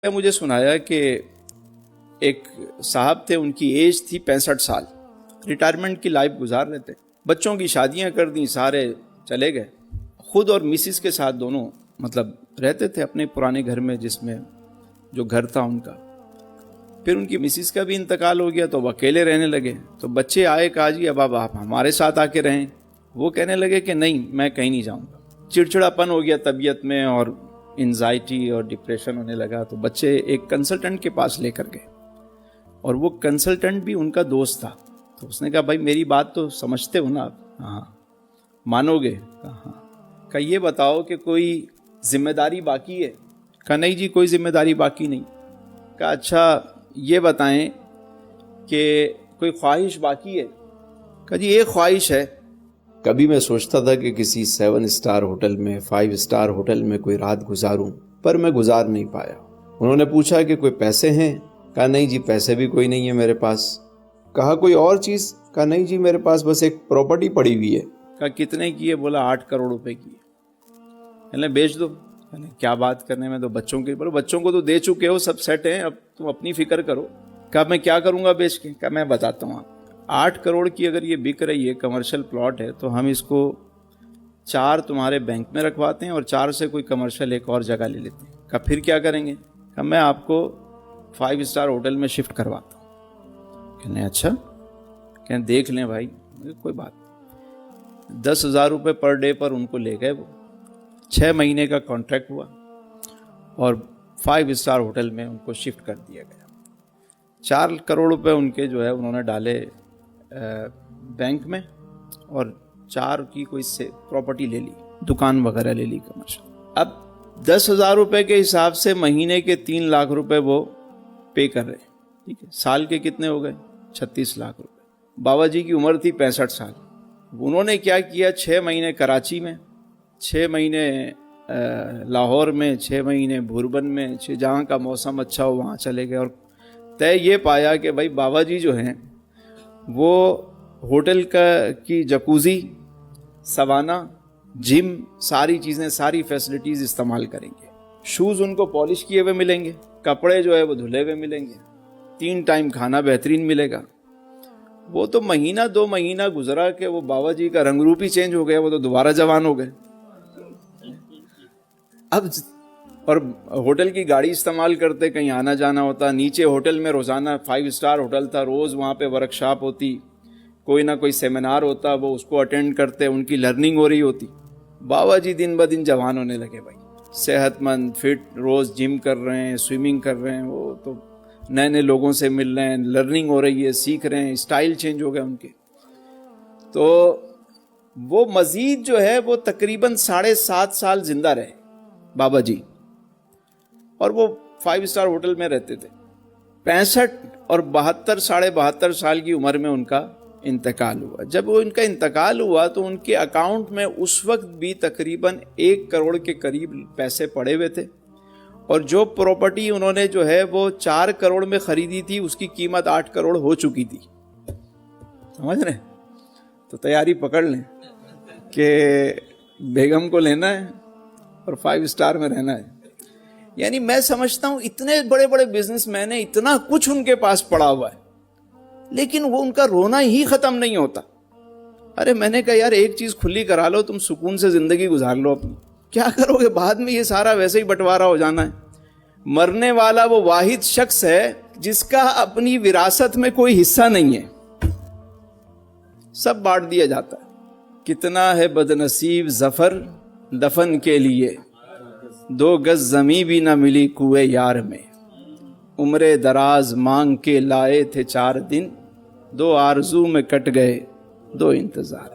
مجھے سنایا کہ ایک صاحب تھے، ان کی ایج تھی 65 سال، ریٹائرمنٹ کی لائف گزار رہے تھے، بچوں کی شادیاں کر دیں، سارے چلے گئے، خود اور مسز کے ساتھ دونوں رہتے تھے اپنے پرانے گھر میں، جس میں جو گھر تھا ان کا۔ پھر ان کی مسز کا بھی انتقال ہو گیا تو وہ اکیلے رہنے لگے، تو بچے آئے، کہا جی اب آپ ہمارے ساتھ آ کے رہیں۔ وہ کہنے لگے کہ نہیں، میں کہیں نہیں جاؤں گا۔ چڑچڑاپن ہو گیا طبیعت میں اور انزائٹی اور ڈپریشن ہونے لگا، تو بچے ایک کنسلٹنٹ کے پاس لے کر گئے، اور وہ کنسلٹنٹ بھی ان کا دوست تھا۔ تو اس نے کہا بھائی میری بات تو سمجھتے ہو نا آپ؟ ہاں۔ مانو گے؟ ہاں۔ کہا یہ بتاؤ کہ کوئی ذمہ داری باقی ہے؟ کہا نہیں جی کوئی ذمہ داری باقی نہیں۔ کہا اچھا یہ بتائیں کہ کوئی خواہش باقی ہے؟ کہا جی ایک خواہش ہے، کبھی میں سوچتا تھا کہ کسی 7 اسٹار ہوٹل میں، 5 اسٹار ہوٹل میں کوئی رات گزاروں، پر میں گزار نہیں پایا۔ انہوں نے پوچھا کہ کوئی پیسے ہیں؟ کہا نہیں جی پیسے بھی کوئی نہیں ہے میرے پاس۔ کہا کوئی اور چیز؟ کہا نہیں جی میرے پاس بس ایک پراپرٹی پڑی ہوئی ہے۔ کہا کتنے کی ہے؟ بولا 8 کروڑ روپے کی ہے۔ کہنے بیچ دو۔ کہنے کیا بات کرنے میں تو بچوں کی، بولو بچوں کو تو دے چکے ہو، سب سیٹ ہیں، اب تم اپنی فکر کرو۔ کہا میں کیا کروں گا بیچ کے؟ کہا میں بتاتا ہوں آپ، 8 کروڑ کی اگر یہ بک رہی ہے، کمرشل پلاٹ ہے، تو ہم اس کو 4 تمہارے بینک میں رکھواتے ہیں اور 4 سے کوئی کمرشل ایک اور جگہ لے لیتے ہیں۔ کہا پھر کیا کریں گے؟ کہا میں آپ کو 5 اسٹار ہوٹل میں شفٹ کرواتا ہوں۔ کہنے اچھا، کہنے دیکھ لیں بھائی، کوئی بات نہیں۔ 10,000 روپے پر ڈے پر ان کو لے گئے وہ۔ 6 مہینے کا کانٹریکٹ ہوا اور 5 اسٹار ہوٹل میں ان کو شفٹ کر دیا گیا۔ 4 کروڑ روپے ان کے جو ہے انہوں نے ڈالے بینک میں، اور 4 کی کوئی سے پراپرٹی لے لی، دکان وغیرہ لے لی کمرشل۔ اب 10,000 روپے کے حساب سے مہینے کے 3 لاکھ روپے وہ پے کر رہے، ٹھیک ہے، سال کے کتنے ہو گئے؟ 36 لاکھ روپے۔ بابا جی کی عمر تھی 65 سال۔ انہوں نے کیا کیا، 6 مہینے کراچی میں، 6 مہینے لاہور میں، 6 مہینے بھوربن میں، جہاں کا موسم اچھا ہو وہاں چلے گئے، اور طے یہ پایا کہ بھائی بابا جی جو ہیں وہ ہوٹل کی جکوزی، سوانا، جم، ساری چیزیں، ساری فیسلٹیز استعمال کریں گے۔ شوز ان کو پالش کیے ہوئے ملیں گے، کپڑے جو ہے وہ دھلے ہوئے ملیں گے، 3 ٹائم کھانا بہترین ملے گا۔ وہ تو مہینہ 2 مہینہ گزرا کہ وہ بابا جی کا رنگ روپ ہی چینج ہو گیا، وہ تو دوبارہ جوان ہو گئے۔ اب اور ہوٹل کی گاڑی استعمال کرتے، کہیں آنا جانا ہوتا، نیچے ہوٹل میں روزانہ 5 اسٹار ہوٹل تھا، روز وہاں پہ ورک شاپ ہوتی، کوئی نہ کوئی سیمینار ہوتا، وہ اس کو اٹینڈ کرتے، ان کی لرننگ ہو رہی ہوتی۔ بابا جی دن بدن جوان ہونے لگے بھائی، صحت مند، فٹ، روز جم کر رہے ہیں، سوئمنگ کر رہے ہیں، وہ تو نئے نئے لوگوں سے مل رہے ہیں، لرننگ ہو رہی ہے، سیکھ رہے ہیں، اسٹائل چینج ہو گئے ان کے۔ تو وہ مزید جو ہے وہ تقریباً 7.5 سال زندہ رہے بابا جی، اور وہ 5 اسٹار ہوٹل میں رہتے تھے۔ 65 اور 72 ساڑھے 72 سال کی عمر میں ان کا انتقال ہوا۔ جب وہ ان کا انتقال ہوا تو ان کے اکاؤنٹ میں اس وقت بھی تقریباً 1 کروڑ کے قریب پیسے پڑے ہوئے تھے، اور جو پراپرٹی انہوں نے جو ہے وہ 4 کروڑ میں خریدی تھی، اس کی قیمت 8 کروڑ ہو چکی تھی۔ سمجھ رہے ہیں؟ تو تیاری پکڑ لیں کہ بیگم کو لینا ہے اور 5 اسٹار میں رہنا ہے۔ یعنی میں سمجھتا ہوں اتنے بڑے بڑے بزنس مین ہیں، اتنا کچھ ان کے پاس پڑا ہوا ہے، لیکن وہ ان کا رونا ہی ختم نہیں ہوتا۔ ارے میں نے کہا یار ایک چیز کھلی کرا لو، تم سکون سے زندگی گزار لو اپنی، کیا کرو گے بعد میں؟ یہ سارا ویسے ہی بٹوارا ہو جانا ہے۔ مرنے والا وہ واحد شخص ہے جس کا اپنی وراثت میں کوئی حصہ نہیں ہے، سب بانٹ دیا جاتا ہے۔ کتنا ہے بدنصیب ظفر دفن کے لیے، 2 گز زمیں بھی نہ ملی کوئے یار میں، عمر دراز مانگ کے لائے تھے 4 دن، 2 آرزو میں کٹ گئے 2 انتظار۔